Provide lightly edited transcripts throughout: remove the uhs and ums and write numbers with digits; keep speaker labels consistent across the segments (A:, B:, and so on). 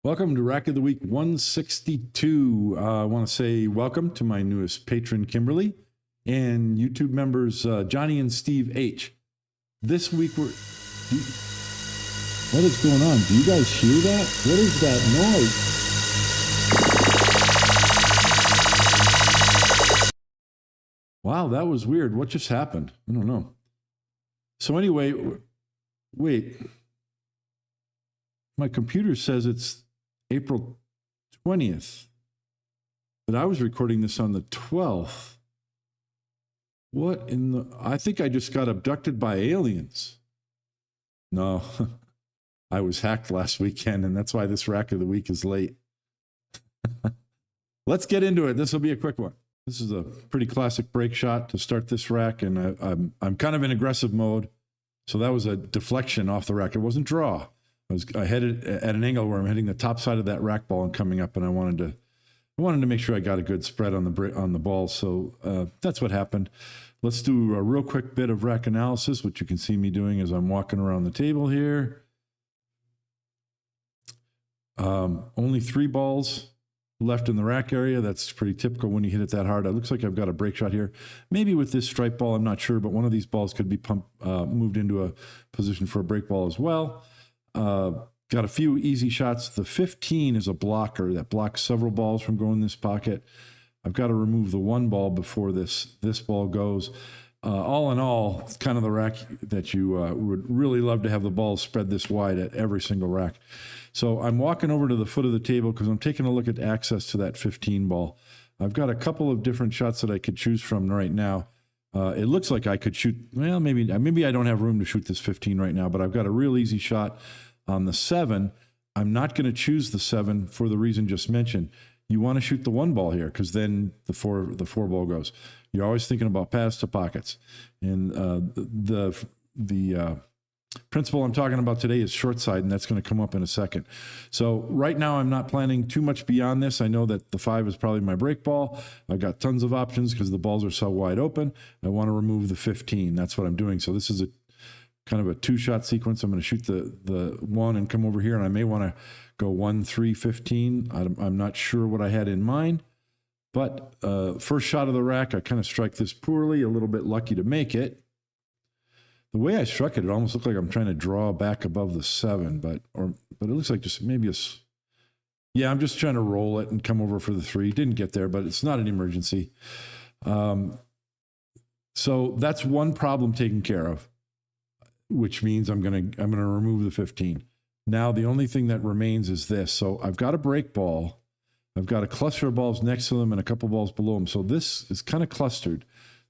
A: Welcome to Rack of the Week 162. I want to say welcome to my newest patron, Kimberly, and YouTube members, Johnny and Steve H. This week, what is going on? Do you guys hear that? What is that noise? Wow, that was weird. What just happened? I don't know. So anyway, wait. My computer says it's April 20th, but I was recording this on the 12th. What in the... I think I just got abducted by aliens. No, I was hacked last weekend, and that's why this Rack of the Week is late. Let's get into it. This will be a quick one. This is a pretty classic break shot to start this rack, and I'm kind of in aggressive mode, so that was a deflection off the rack. It wasn't draw. I headed at an angle where I'm hitting the top side of that rack ball and coming up, and I wanted to make sure I got a good spread on the ball. So that's what happened. Let's do a real quick bit of rack analysis, which you can see me doing as I'm walking around the table here. Only 3 balls left in the rack area. That's pretty typical when you hit it that hard. It looks like I've got a break shot here. Maybe with this stripe ball, I'm not sure, but one of these balls could be moved into a position for a break ball as well. Got a few easy shots. The 15 is a blocker that blocks several balls from going in this pocket. I've got to remove the 1 ball before this ball goes. All in all, it's kind of the rack that you would really love to have the balls spread this wide at every single rack. So I'm walking over to the foot of the table because I'm taking a look at access to that 15 ball. I've got a couple of different shots that I could choose from right now. It looks like I could shoot, well, maybe I don't have room to shoot this 15 right now, but I've got a real easy shot on the 7. I'm not going to choose the 7 for the reason just mentioned. You want to shoot the 1 ball here because then the four ball goes. You're always thinking about paths to pockets. And the principle I'm talking about today is short side, and that's going to come up in a second. So right now I'm not planning too much beyond this. I know that the 5 is probably my break ball. I've got tons of options because the balls are so wide open. I want to remove the 15. That's what I'm doing. So this is a kind of a 2-shot sequence. I'm going to shoot the 1 and come over here, and I may want to go 1, 3, 15. I'm not sure what I had in mind, but first shot of the rack, I kind of strike this poorly, a little bit lucky to make it. The way I struck it, it almost looked like I'm trying to draw back above the 7, but it looks like just maybe yeah, I'm just trying to roll it and come over for the 3. Didn't get there, but it's not an emergency. So that's one problem taken care of, which means I'm gonna remove the 15. Now the only thing that remains is this. So I've got a break ball. I've got a cluster of balls next to them and a couple balls below them. So this is kind of clustered.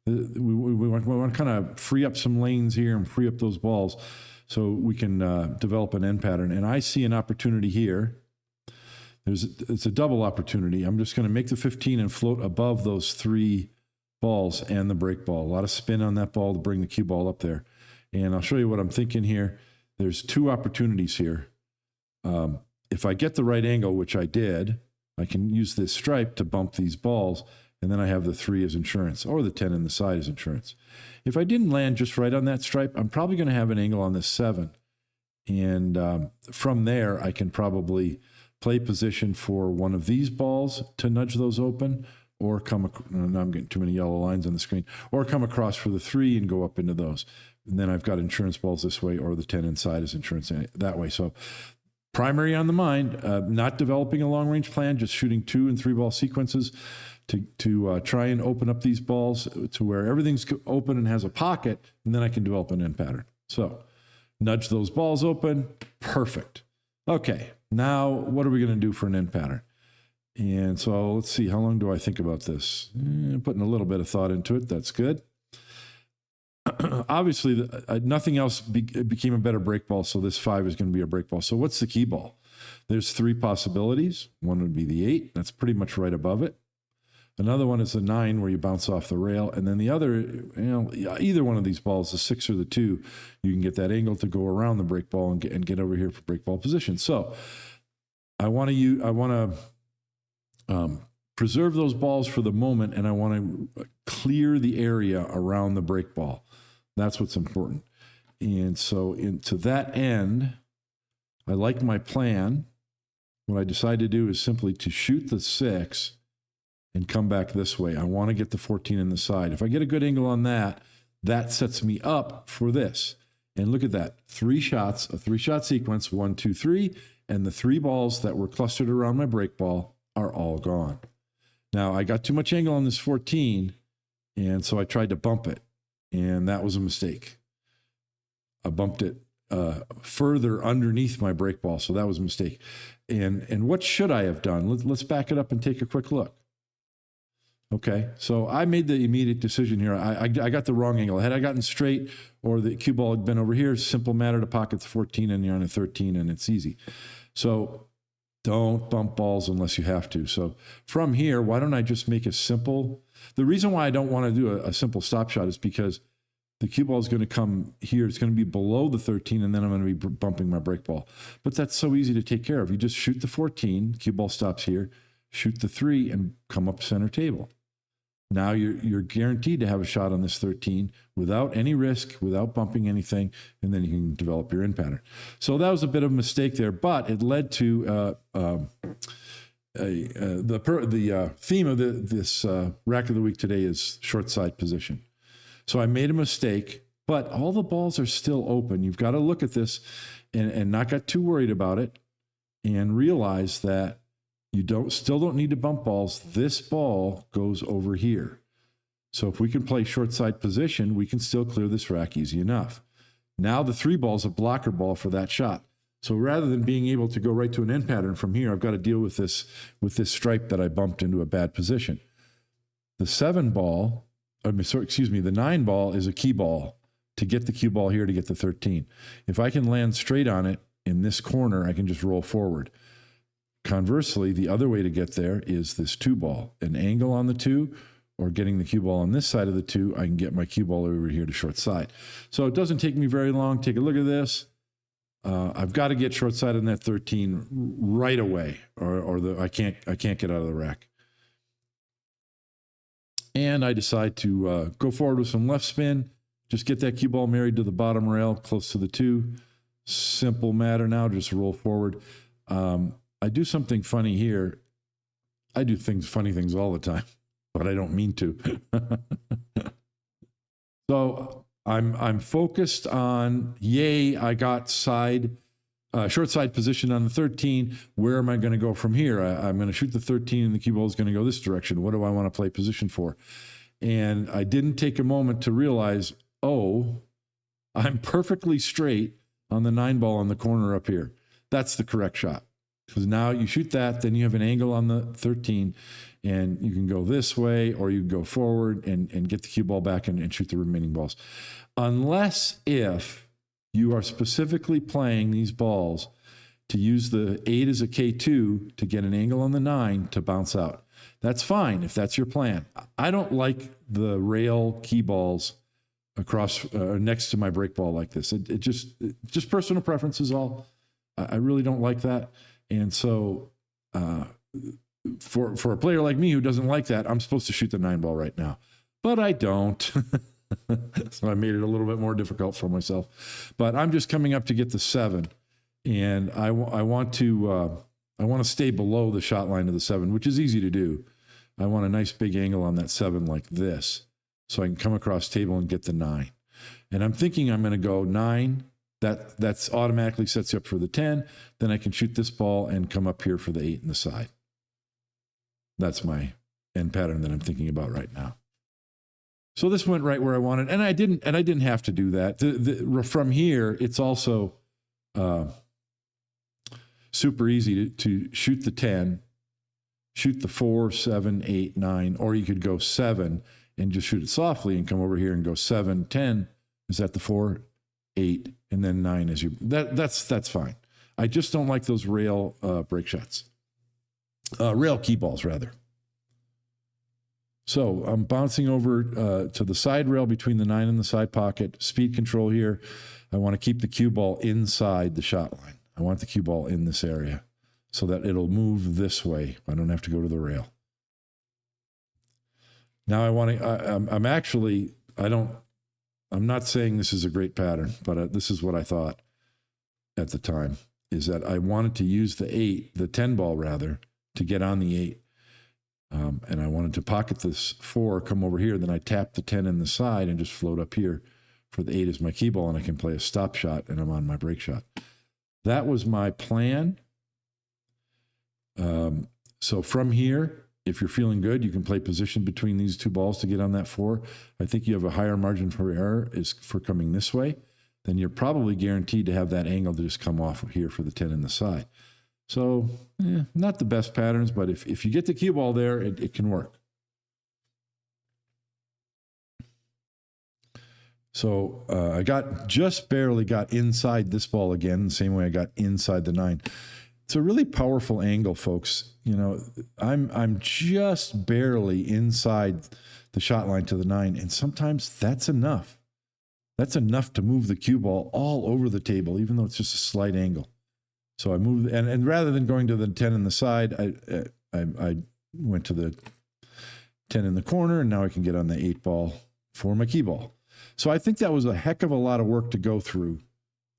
A: We want to kind of free up some lanes here and free up those balls so we can develop an end pattern. And I see an opportunity here. It's a double opportunity. I'm just going to make the 15 and float above those 3 balls and the break ball. A lot of spin on that ball to bring the cue ball up there. And I'll show you what I'm thinking here. There's 2 opportunities here. If I get the right angle, which I did, I can use this stripe to bump these balls, and then I have the 3 as insurance, or the 10 in the side as insurance. If I didn't land just right on that stripe, I'm probably going to have an angle on this 7. And from there, I can probably play position for one of these balls to nudge those open, or now I'm getting too many yellow lines on the screen, or come across for the 3 and go up into those. And then I've got insurance balls this way, or the 10 inside is insurance that way. So primary on the mind, not developing a long-range plan, just shooting 2 and 3 ball sequences to try and open up these balls to where everything's open and has a pocket, and then I can develop an end pattern. So nudge those balls open. Perfect. Okay, now what are we going to do for an end pattern? And so let's see, how long do I think about this? Putting a little bit of thought into it. That's good. Obviously, nothing else became a better break ball, so this 5 is going to be a break ball. So what's the key ball? There's 3 possibilities. One would be the 8. That's pretty much right above it. Another one is the 9, where you bounce off the rail. And then the other, either one of these balls, the 6 or the 2, you can get that angle to go around the break ball and get over here for break ball position. So I want to preserve those balls for the moment, and I want to clear the area around the break ball. That's what's important. And so to that end, I like my plan. what I decided to do is simply to shoot the 6 and come back this way. I want to get the 14 in the side. If I get a good angle on that, that sets me up for this. And look at that, 3 shots, a 3-shot sequence, 1, 2, 3, and the 3 balls that were clustered around my break ball are all gone. Now, I got too much angle on this 14, and so I tried to bump it, and that was a mistake. I bumped it further underneath my break ball, so that was a mistake. And what should I have done? Let's back it up and take a quick look. Okay, so I made the immediate decision here. I got the wrong angle. Had I gotten straight or the cue ball had been over here, simple matter to pocket the 14 and you're on a 13 and it's easy. So don't bump balls unless you have to. So from here, why don't I just make a simple, the reason why I don't want to do a simple stop shot is because the cue ball is going to come here. It's going to be below the 13 and then I'm going to be bumping my break ball. But that's so easy to take care of. You just shoot the 14, cue ball stops here, shoot the 3 and come up center table. Now you're guaranteed to have a shot on this 13 without any risk, without bumping anything, and then you can develop your in pattern. So that was a bit of a mistake there, but it led to the theme of this rack of the week today is short side position. So I made a mistake, but all the balls are still open. You've got to look at this and not get too worried about it and realize that you still don't need to bump balls. This ball goes over here. So if we can play short side position, we can still clear this rack easy enough. Now the 3 ball is a blocker ball for that shot. So rather than being able to go right to an end pattern from here, I've got to deal with this stripe that I bumped into a bad position. The 7 ball, the 9 ball is a key ball to get the cue ball here to get the 13. If I can land straight on it in this corner, I can just roll forward. Conversely, the other way to get there is this 2 ball, an angle on the 2 or getting the cue ball on this side of the 2. I can get my cue ball over here to short side. So it doesn't take me very long. Take a look at this. I've got to get short side on that 13 right away or I can't get out of the rack. And I decide to go forward with some left spin, just get that cue ball married to the bottom rail close to the 2. Simple matter now, just roll forward. I do something funny here. I do funny things all the time, but I don't mean to. So I'm focused on, yay, I got short side position on the 13. Where am I going to go from here? I'm going to shoot the 13 and the cue ball is going to go this direction. What do I want to play position for? And I didn't take a moment to realize, oh, I'm perfectly straight on the 9 ball in the corner up here. That's the correct shot. Because now you shoot that, then you have an angle on the 13, and you can go this way, or you can go forward and get the cue ball back and shoot the remaining balls. Unless if you are specifically playing these balls to use the 8 as a K2 to get an angle on the 9 to bounce out. That's fine if that's your plan. I don't like the rail key balls across next to my break ball like this. It just personal preference is all. I really don't like that. And so for a player like me who doesn't like that, I'm supposed to shoot the 9 ball right now, but I don't. So I made it a little bit more difficult for myself, but I'm just coming up to get the 7, and I want to stay below the shot line of the 7, which is easy to do. I want a nice big angle on that 7 like this, so I can come across table and get the 9. And I'm thinking I'm going to go 9. That's automatically sets you up for the 10. Then I can shoot this ball and come up here for the 8 in the side. That's my end pattern that I'm thinking about right now. So this went right where I wanted, and I didn't have to do that. From here, it's also super easy to shoot the 10, shoot the 4, 7, 8, 9, or you could go 7 and just shoot it softly and come over here and go 7, 10. Is that the 4, 8, and then 9 as you, that's fine. I just don't like those rail break shots. Rail key balls, rather. So I'm bouncing over to the side rail between the 9 and the side pocket. Speed control here. I want to keep the cue ball inside the shot line. I want the cue ball in this area so that it'll move this way. I don't have to go to the rail. Now I want to, I'm not saying this is a great pattern, but this is what I thought at the time. is that I wanted to use the 10 ball rather, to get on the 8. And I wanted to pocket this 4, come over here. Then I tap the 10 in the side and just float up here for the 8 as my key ball, and I can play a stop shot, and I'm on my break shot. That was my plan. So from here, if you're feeling good, you can play position between these 2 balls to get on that 4. I think you have a higher margin for error is for coming this way. Then you're probably guaranteed to have that angle to just come off of here for the 10 in the side. So, not the best patterns, but if you get the cue ball there, it can work. So I just barely got inside this ball again, the same way I got inside the 9. It's a really powerful angle, folks. You know, I'm just barely inside the shot line to the 9, and sometimes that's enough. That's enough to move the cue ball all over the table, even though it's just a slight angle. So I moved, and rather than going to the 10 in the side, I went to the 10 in the corner, and now I can get on the 8 ball for my key ball. So I think that was a heck of a lot of work to go through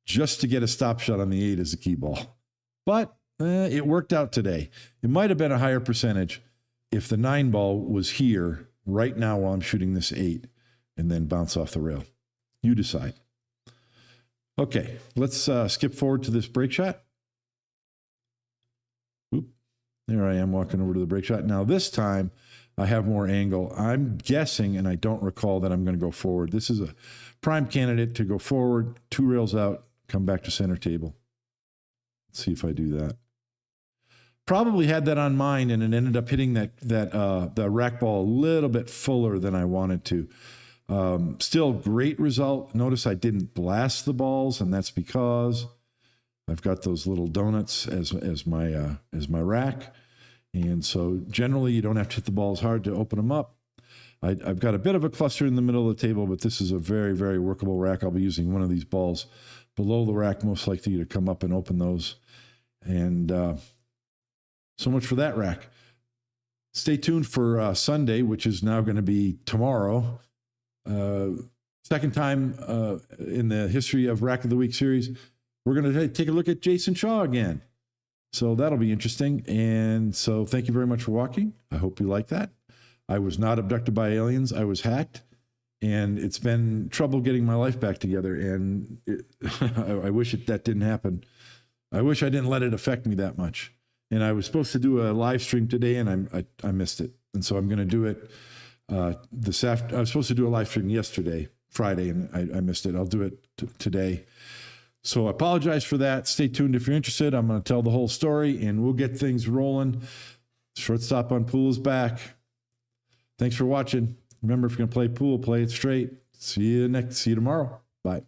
A: just to get a stop shot on the 8 as a key ball. But it worked out today. It might have been a higher percentage if the 9 ball was here right now while I'm shooting this 8 and then bounce off the rail. You decide. Okay, let's skip forward to this break shot. Oop, there I am walking over to the break shot. Now this time I have more angle. I'm guessing, and I don't recall that I'm going to go forward. This is a prime candidate to go forward, 2 rails out, come back to center table. Let's see if I do that. Probably had that on mine, and it ended up hitting the rack ball a little bit fuller than I wanted to. Still great result. Notice I didn't blast the balls, and that's because I've got those little donuts as my rack. And so generally you don't have to hit the balls hard to open them up. I've got a bit of a cluster in the middle of the table, but this is a very, very workable rack. I'll be using one of these balls below the rack, most likely to come up and open those. And so much for that rack. Stay tuned for Sunday, which is now going to be tomorrow. Second time in the history of Rack of the Week series, we're going to take a look at Jason Shaw again. So that'll be interesting. And so thank you very much for watching. I hope you like that. I was not abducted by aliens. I was hacked. And it's been trouble getting my life back together. And I wish that didn't happen. I wish I didn't let it affect me that much. And I was supposed to do a live stream today, and I missed it. And so I'm going to do it this afternoon. I was supposed to do a live stream yesterday, Friday, and I missed it. I'll do it today. So I apologize for that. Stay tuned if you're interested. I'm going to tell the whole story, and we'll get things rolling. Shortstop on pool is back. Thanks for watching. Remember, if you're going to play pool, play it straight. See you tomorrow. Bye.